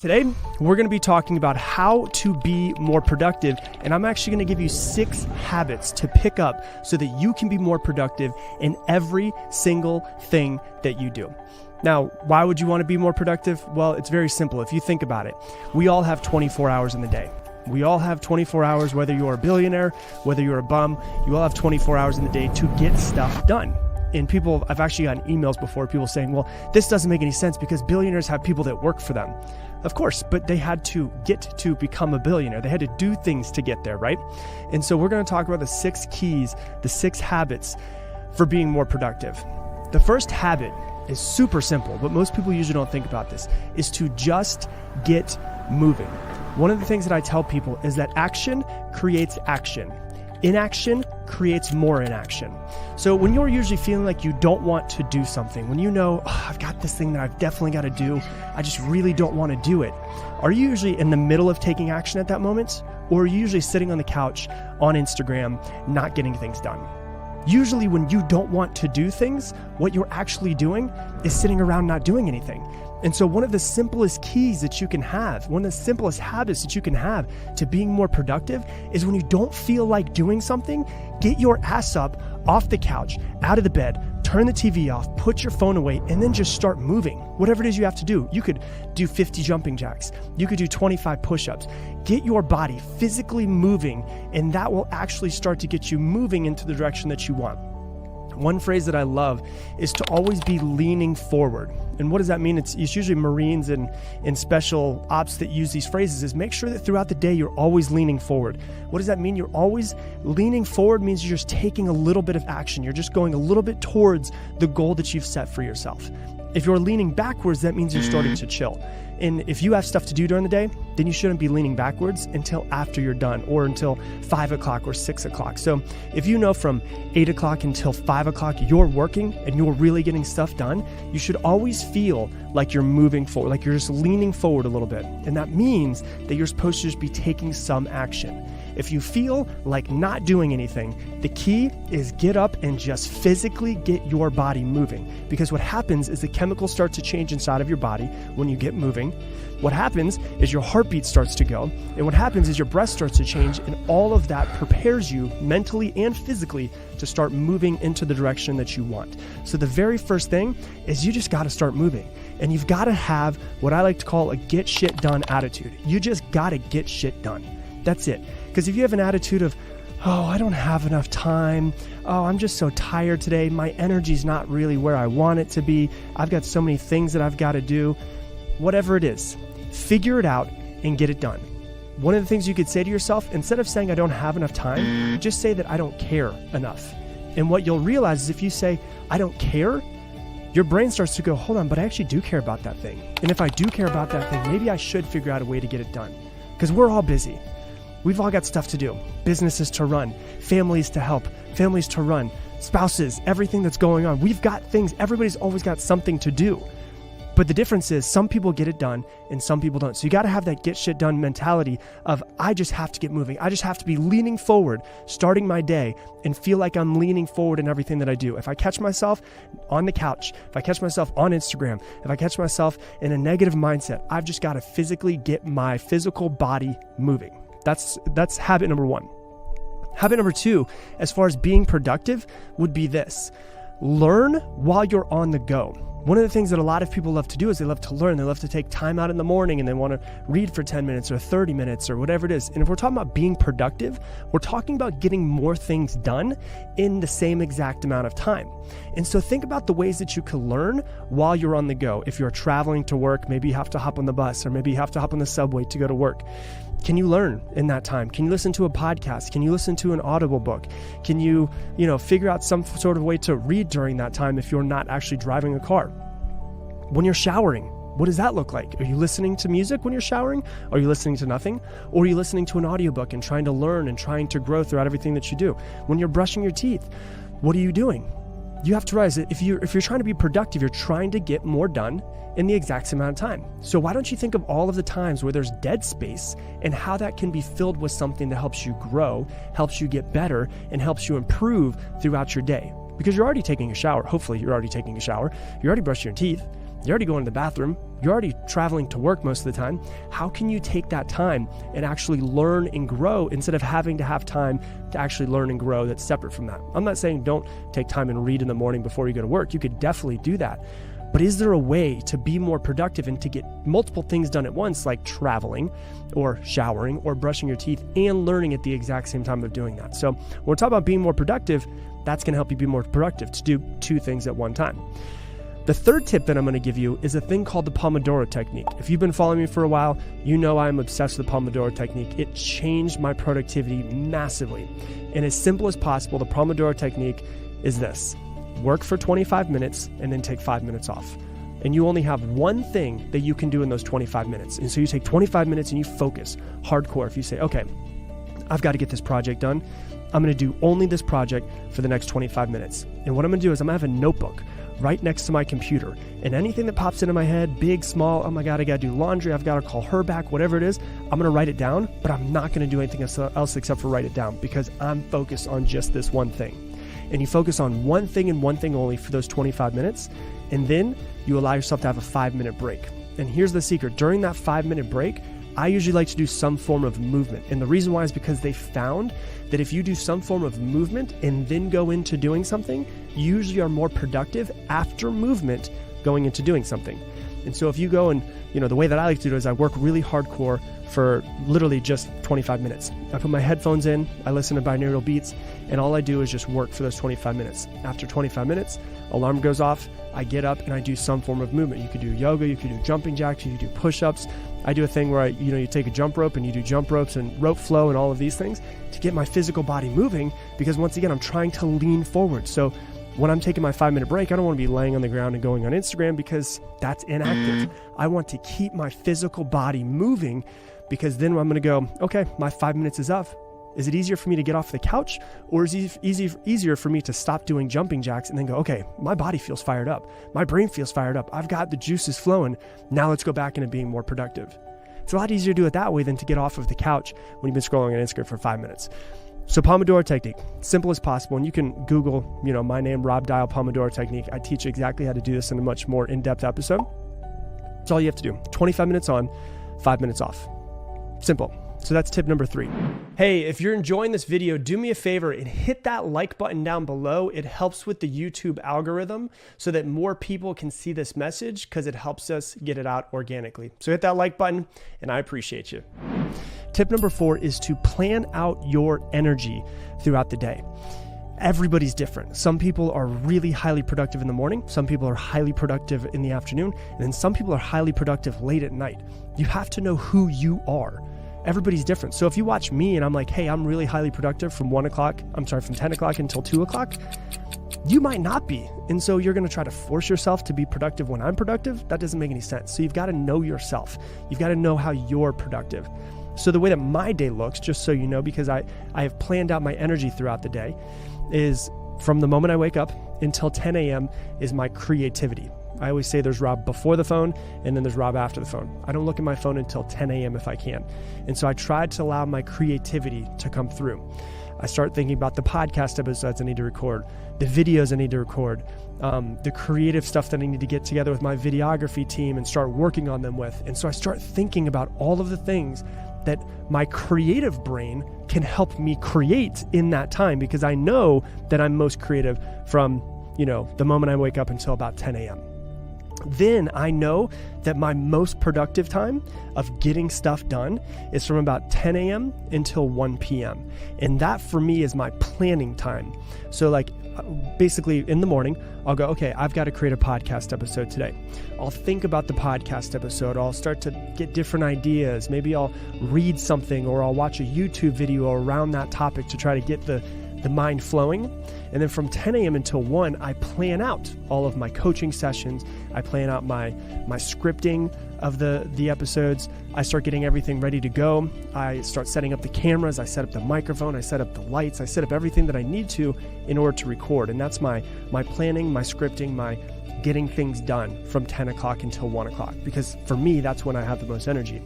Today, we're going to be talking about how to be more productive, and I'm actually going to give you 6 habits to pick up so that you can be more productive in every single thing that you do. Now, why would you want to be more productive? Well, it's very simple. If you think about it, we all have 24 hours in the day. We all have 24 hours, whether you're a billionaire, whether you're a bum, you all have 24 hours in the day to get stuff done. And I've actually gotten emails before, people saying, well, this doesn't make any sense because billionaires have people that work for them. Of course, but they had to get to become a billionaire. They had to do things to get there, right? And so we're going to talk about the 6 keys, the 6 habits for being more productive. The first habit is super simple, but most people usually don't think about this, is to just get moving. One of the things that I tell people is that action creates action. Inaction creates more inaction. So when you're usually feeling like you don't want to do something, when you know, I've got this thing that I've definitely got to do, I just really don't want to do it, are you usually in the middle of taking action at that moment? Or are you usually sitting on the couch on Instagram, not getting things done? Usually when you don't want to do things, what you're actually doing is sitting around not doing anything. And so one of the simplest keys that you can have, one of the simplest habits that you can have to being more productive is when you don't feel like doing something, get your ass up off the couch, out of the bed, turn the TV off, put your phone away, and then just start moving. Whatever it is you have to do. You could do 50 jumping jacks. You could do 25 push-ups. Get your body physically moving, and that will actually start to get you moving into the direction that you want. One phrase that I love is to always be leaning forward. And what does that mean? It's usually Marines and special ops that use these phrases, is make sure that throughout the day you're always leaning forward. What does that mean? You're always leaning forward means you're just taking a little bit of action. You're just going a little bit towards the goal that you've set for yourself. If you're leaning backwards, that means you're starting to chill. And if you have stuff to do during the day, then you shouldn't be leaning backwards until after you're done, or until 5 o'clock or 6 o'clock. So if you know from 8 o'clock until 5 o'clock you're working and you're really getting stuff done, you should always feel like you're moving forward, like you're just leaning forward a little bit. And that means that you're supposed to just be taking some action. If you feel like not doing anything, the key is get up and just physically get your body moving. Because what happens is the chemicals start to change inside of your body when you get moving. What happens is your heartbeat starts to go. And what happens is your breath starts to change. And all of that prepares you mentally and physically to start moving into the direction that you want. So the very first thing is you just got to start moving. And you've got to have what I like to call a get shit done attitude. You just got to get shit done. That's it. Because if you have an attitude of, oh, I don't have enough time. Oh, I'm just so tired today. My energy's not really where I want it to be. I've got so many things that I've got to do. Whatever it is, figure it out and get it done. One of the things you could say to yourself, instead of saying I don't have enough time, just say that I don't care enough. And what you'll realize is if you say I don't care, your brain starts to go, hold on, but I actually do care about that thing. And if I do care about that thing, maybe I should figure out a way to get it done. Because we're all busy. We've all got stuff to do, businesses to run, families to help, families to run, spouses, everything that's going on. We've got things, everybody's always got something to do. But the difference is some people get it done and some people don't. So you got to have that get shit done mentality of I just have to get moving. I just have to be leaning forward, starting my day and feel like I'm leaning forward in everything that I do. If I catch myself on the couch, if I catch myself on Instagram, if I catch myself in a negative mindset, I've just got to physically get my physical body moving. That's habit number 1. Habit number 2, as far as being productive, would be this. Learn while you're on the go. One of the things that a lot of people love to do is they love to learn. They love to take time out in the morning and they want to read for 10 minutes or 30 minutes or whatever it is. And if we're talking about being productive, we're talking about getting more things done in the same exact amount of time. And so think about the ways that you can learn while you're on the go. If you're traveling to work, maybe you have to hop on the bus or maybe you have to hop on the subway to go to work. Can you learn in that time? Can you listen to a podcast? Can you listen to an Audible book? Can you figure out some sort of way to read during that time if you're not actually driving a car? When you're showering, what does that look like? Are you listening to music when you're showering? Are you listening to nothing? Or are you listening to an audiobook and trying to learn and trying to grow throughout everything that you do? When you're brushing your teeth, what are you doing? You have to realize that if you're trying to be productive, you're trying to get more done in the exact same amount of time. So why don't you think of all of the times where there's dead space and how that can be filled with something that helps you grow, helps you get better, and helps you improve throughout your day? Because you're already taking a shower. Hopefully you're already taking a shower. You're already brushing your teeth. You're already going to the bathroom. You're already traveling to work most of the time. How can you take that time and actually learn and grow instead of having to have time to actually learn and grow that's separate from that? I'm not saying don't take time and read in the morning before you go to work. You could definitely do that. But is there a way to be more productive and to get multiple things done at once, like traveling or showering or brushing your teeth and learning at the exact same time of doing that? So when we're talking about being more productive, that's going to help you be more productive to do two things at one time. The third tip that I'm going to give you is a thing called the Pomodoro technique. If you've been following me for a while, you know I'm obsessed with the Pomodoro technique. It changed my productivity massively. And as simple as possible, the Pomodoro technique is this: work for 25 minutes and then take 5 minutes off. And you only have one thing that you can do in those 25 minutes. And so you take 25 minutes and you focus hardcore. If you say, okay, I've got to get this project done, I'm going to do only this project for the next 25 minutes. And what I'm going to do is I'm going to have a notebook right next to my computer, and anything that pops into my head, big, small, oh my God, I got to do laundry, I've got to call her back, whatever it is, I'm going to write it down, but I'm not going to do anything else except for write it down because I'm focused on just this one thing. And you focus on one thing and one thing only for those 25 minutes, and then you allow yourself to have a 5-minute break. And here's the secret: during that 5-minute break, I usually like to do some form of movement. And the reason why is because they found that if you do some form of movement and then go into doing something, you usually are more productive after movement going into doing something. And so if you go and, the way that I like to do it is I work really hardcore for literally just 25 minutes. I put my headphones in, I listen to binaural beats, and all I do is just work for those 25 minutes. After 25 minutes, alarm goes off, I get up and I do some form of movement. You could do yoga, you could do jumping jacks, you could do push-ups. I do a thing where you take a jump rope and you do jump ropes and rope flow and all of these things to get my physical body moving, because once again, I'm trying to lean forward. So when I'm taking my 5-minute break, I don't want to be laying on the ground and going on Instagram because that's inactive. I want to keep my physical body moving, because then I'm going to go, okay, my 5 minutes is up. Is it easier for me to get off the couch, or is it easier for me to stop doing jumping jacks and then go, okay, my body feels fired up. My brain feels fired up. I've got the juices flowing. Now let's go back into being more productive. It's a lot easier to do it that way than to get off of the couch when you've been scrolling on Instagram for 5 minutes. So Pomodoro technique, simple as possible. And you can Google, my name, Rob Dial Pomodoro technique. I teach exactly how to do this in a much more in-depth episode. That's all you have to do. 25 minutes on, 5 minutes off. Simple. So that's tip number 3. Hey, if you're enjoying this video, do me a favor and hit that like button down below. It helps with the YouTube algorithm so that more people can see this message, because it helps us get it out organically. So hit that like button, and I appreciate you. Tip number 4 is to plan out your energy throughout the day. Everybody's different. Some people are really highly productive in the morning. Some people are highly productive in the afternoon. And then some people are highly productive late at night. You have to know who you are. Everybody's different. So if you watch me and I'm like, hey, I'm really highly productive from 10 o'clock until 2 o'clock, you might not be. And so you're going to try to force yourself to be productive when I'm productive. That doesn't make any sense. So you've got to know yourself. You've got to know how you're productive. So the way that my day looks, just so you know, because I have planned out my energy throughout the day, is from the moment I wake up until 10 a.m. is my creativity. I always say there's Rob before the phone and then there's Rob after the phone. I don't look at my phone until 10 a.m. if I can. And so I try to allow my creativity to come through. I start thinking about the podcast episodes I need to record, the videos I need to record, the creative stuff that I need to get together with my videography team and start working on them with. And so I start thinking about all of the things that my creative brain can help me create in that time, because I know that I'm most creative from, the moment I wake up until about 10 a.m. Then I know that my most productive time of getting stuff done is from about 10 a.m. until 1 p.m. And that for me is my planning time. So basically in the morning, I'll go, okay, I've got to create a podcast episode today. I'll think about the podcast episode. I'll start to get different ideas. Maybe I'll read something, or I'll watch a YouTube video around that topic to try to get the mind flowing. And then from 10 a.m. until 1, I plan out all of my coaching sessions. I plan out my scripting of the episodes. I start getting everything ready to go. I start setting up the cameras. I set up the microphone. I set up the lights. I set up everything that I need to in order to record. And that's my planning, my scripting, my getting things done from 10 o'clock until 1 o'clock. Because for me, that's when I have the most energy.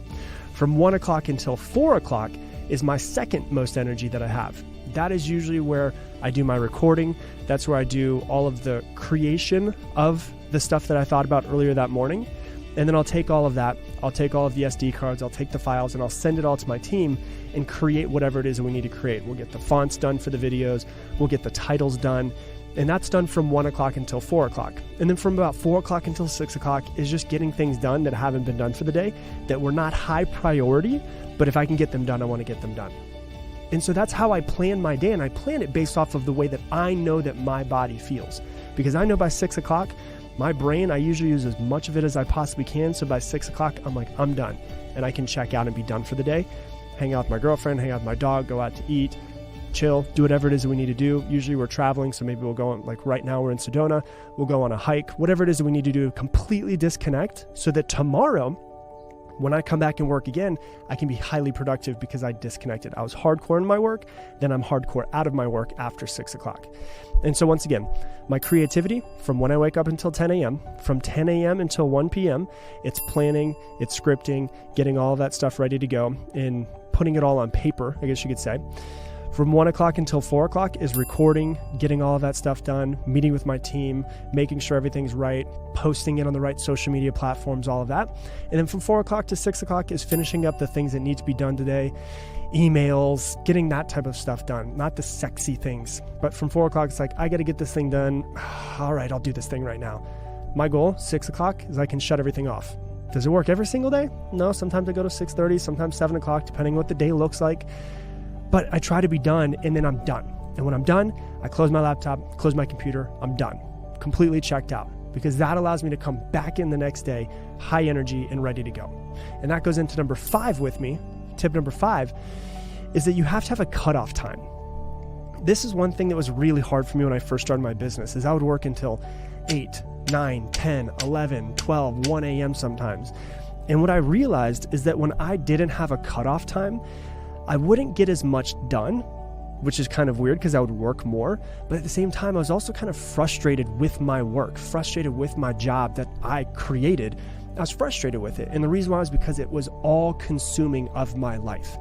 From 1 o'clock until 4 o'clock is my second most energy that I have. That is usually where I do my recording. That's where I do all of the creation of the stuff that I thought about earlier that morning. And then I'll take all of that. I'll take all of the SD cards. I'll take the files and I'll send it all to my team and create whatever it is that we need to create. We'll get the fonts done for the videos. We'll get the titles done. And that's done from 1 o'clock until 4 o'clock. And then from about 4 o'clock until 6 o'clock is just getting things done that haven't been done for the day, that were not high priority, but if I can get them done, I want to get them done. And so that's how I plan my day. And I plan it based off of the way that I know that my body feels. Because I know by 6 o'clock, my brain, I usually use as much of it as I possibly can. So by 6 o'clock, I'm like, I'm done. And I can check out and be done for the day. Hang out with my girlfriend, hang out with my dog, go out to eat, chill, do whatever it is that we need to do. Usually we're traveling, so maybe we'll go on, like right now we're in Sedona, we'll go on a hike, whatever it is that we need to do, completely disconnect so that tomorrow, when I come back and work again, I can be highly productive because I disconnected. I was hardcore in my work, then I'm hardcore out of my work after 6 o'clock. And so once again, my creativity from when I wake up until 10 a.m., from 10 a.m. until 1 p.m., it's planning, it's scripting, getting all of that stuff ready to go and putting it all on paper, I guess you could say. From 1 o'clock until 4 o'clock is recording, getting all of that stuff done, meeting with my team, making sure everything's right, posting it on the right social media platforms, all of that. And then from 4 o'clock to 6 o'clock is finishing up the things that need to be done today, emails, getting that type of stuff done, not the sexy things. But from 4 o'clock, it's like, I got to get this thing done. All right, I'll do this thing right now. My goal, 6 o'clock, is I can shut everything off. Does it work every single day? No, sometimes I go to 6:30, sometimes 7 o'clock, depending on what the day looks like. But I try to be done, and then I'm done. And when I'm done, I close my laptop, close my computer, I'm done. Completely checked out. Because that allows me to come back in the next day, high energy and ready to go. And that goes into number 5 with me. Tip number 5 is that you have to have a cutoff time. This is one thing that was really hard for me when I first started my business, is I would work until 8, 9, 10, 11, 12, 1 a.m. sometimes. And what I realized is that when I didn't have a cutoff time, I wouldn't get as much done, which is kind of weird because I would work more. But at the same time, I was also kind of frustrated with my work, frustrated with my job that I created. I was frustrated with it. And the reason why was because it was all consuming of my life.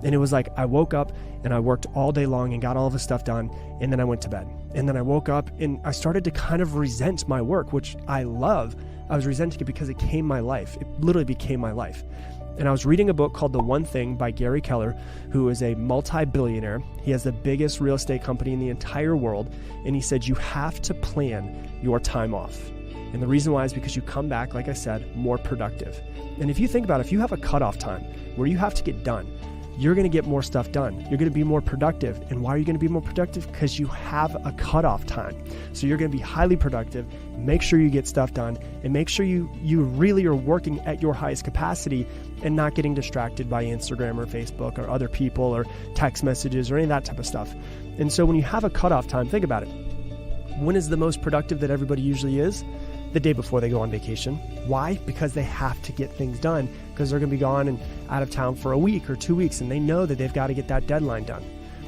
And it was like I woke up and I worked all day long and got all of the stuff done. And then I went to bed. And then I woke up and I started to kind of resent my work, which I love. I was resenting it because it became my life. It literally became my life. And I was reading a book called The One Thing by Gary Keller, who is a multi-billionaire. He has the biggest real estate company in the entire world. And he said, you have to plan your time off. And the reason why is because you come back, like I said, more productive. And if you think about it, if you have a cutoff time where you have to get done, you're going to get more stuff done. You're going to be more productive. And why are you going to be more productive? Because you have a cutoff time. So you're going to be highly productive. Make sure you get stuff done and make sure you really are working at your highest capacity and not getting distracted by Instagram or Facebook or other people or text messages or any of that type of stuff. And so when you have a cutoff time, think about it. When is the most productive that everybody usually is? The day before they go on vacation. Why? Because they have to get things done because they're going to be gone and out of town for a week or 2 weeks and they know that they've got to get that deadline done.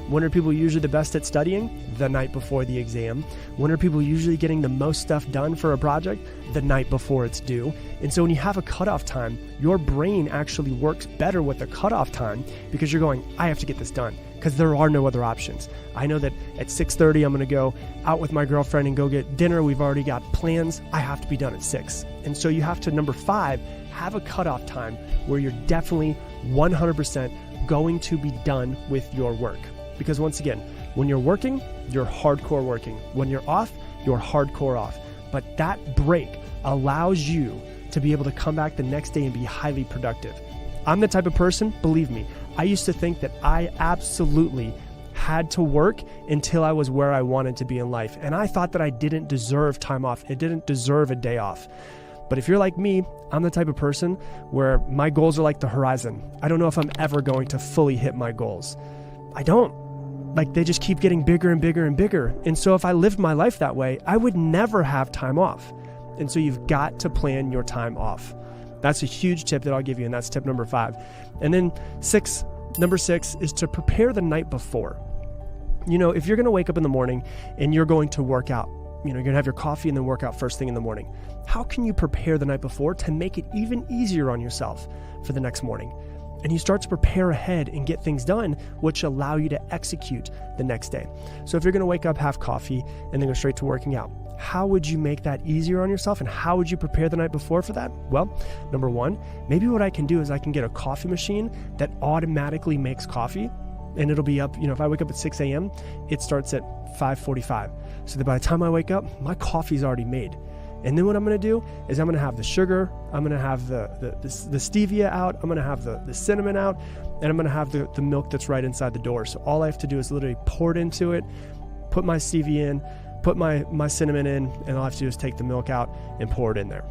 When are people usually the best at studying? The night before the exam. When are people usually getting the most stuff done for a project? The night before it's due. And so when you have a cutoff time, your brain actually works better with a cutoff time because you're going, I have to get this done because there are no other options. I know that at 6:30, I'm going to go out with my girlfriend and go get dinner. We've already got plans. I have to be done at 6. And so you have to, number 5, have a cutoff time where you're definitely 100% going to be done with your work. Because once again, when you're working, you're hardcore working. When you're off, you're hardcore off. But that break allows you to be able to come back the next day and be highly productive. I'm the type of person, believe me, I used to think that I absolutely had to work until I was where I wanted to be in life. And I thought that I didn't deserve time off. It didn't deserve a day off. But if you're like me, I'm the type of person where my goals are like the horizon. I don't know if I'm ever going to fully hit my goals. I don't. Like they just keep getting bigger and bigger and bigger. And so if I lived my life that way, I would never have time off. And so you've got to plan your time off. That's a huge tip that I'll give you. And that's tip number 5. And then number 6 is to prepare the night before. You know, if you're going to wake up in the morning and you're going to work out, you're going to have your coffee and then work out first thing in the morning. How can you prepare the night before to make it even easier on yourself for the next morning? And you start to prepare ahead and get things done, which allow you to execute the next day. So if you're going to wake up, have coffee, and then go straight to working out, How would you make that easier on yourself, and how would you prepare the night before for that? Well, number one, maybe what I can do is I can get a coffee machine that automatically makes coffee, and it'll be up, if I wake up at 6 a.m., it starts at 5:45. So that by the time I wake up, my coffee's already made. And then what I'm going to do is I'm going to have the sugar, I'm going to have the stevia out, I'm going to have the cinnamon out, and I'm going to have the milk that's right inside the door. So all I have to do is literally pour it into it, put my stevia in, put my cinnamon in, and all I have to do is take the milk out and pour it in there.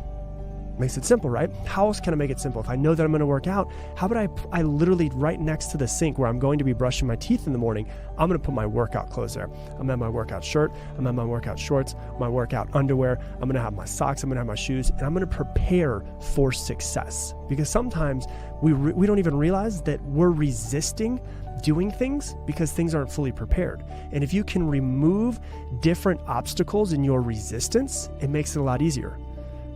Makes it simple, right? How else can I make it simple? If I know that I'm going to work out, how about I literally right next to the sink where I'm going to be brushing my teeth in the morning, I'm going to put my workout clothes there. I'm going to have my workout shirt, I'm going to have my workout shorts, my workout underwear, I'm going to have my socks, I'm going to have my shoes, and I'm going to prepare for success. Because sometimes we don't even realize that we're resisting doing things because things aren't fully prepared. And if you can remove different obstacles in your resistance, it makes it a lot easier.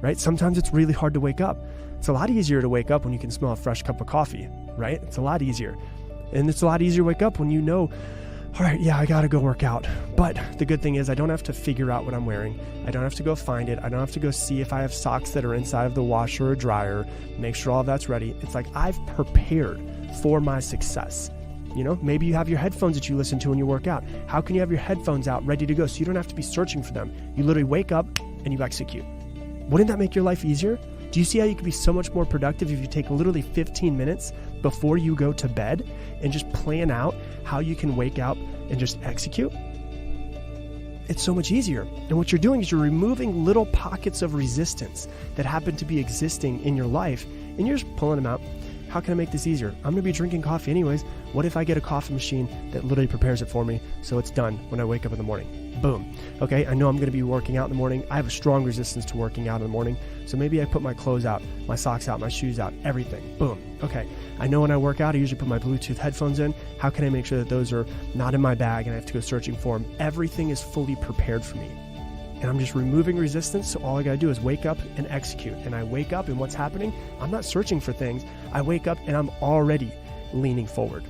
Right? Sometimes it's really hard to wake up. It's a lot easier to wake up when you can smell a fresh cup of coffee, right? It's a lot easier. And it's a lot easier to wake up when you know, all right, yeah, I got to go work out. But the good thing is I don't have to figure out what I'm wearing. I don't have to go find it. I don't have to go see if I have socks that are inside of the washer or dryer, make sure all that's ready. It's like I've prepared for my success. Maybe you have your headphones that you listen to when you work out. How can you have your headphones out ready to go so you don't have to be searching for them? You literally wake up and you execute. Wouldn't that make your life easier? Do you see how you can be so much more productive if you take literally 15 minutes before you go to bed and just plan out how you can wake up and just execute? It's so much easier. And what you're doing is you're removing little pockets of resistance that happen to be existing in your life, and you're just pulling them out. How can I make this easier? I'm going to be drinking coffee anyways. What if I get a coffee machine that literally prepares it for me so it's done when I wake up in the morning? Boom. Okay, I know I'm going to be working out in the morning. I have a strong resistance to working out in the morning. So maybe I put my clothes out, my socks out, my shoes out, everything. Boom. Okay, I know when I work out, I usually put my Bluetooth headphones in. How can I make sure that those are not in my bag and I have to go searching for them? Everything is fully prepared for me. And I'm just removing resistance, so all I got to do is wake up and execute. And I wake up, and what's happening? I'm not searching for things. I wake up, and I'm already leaning forward.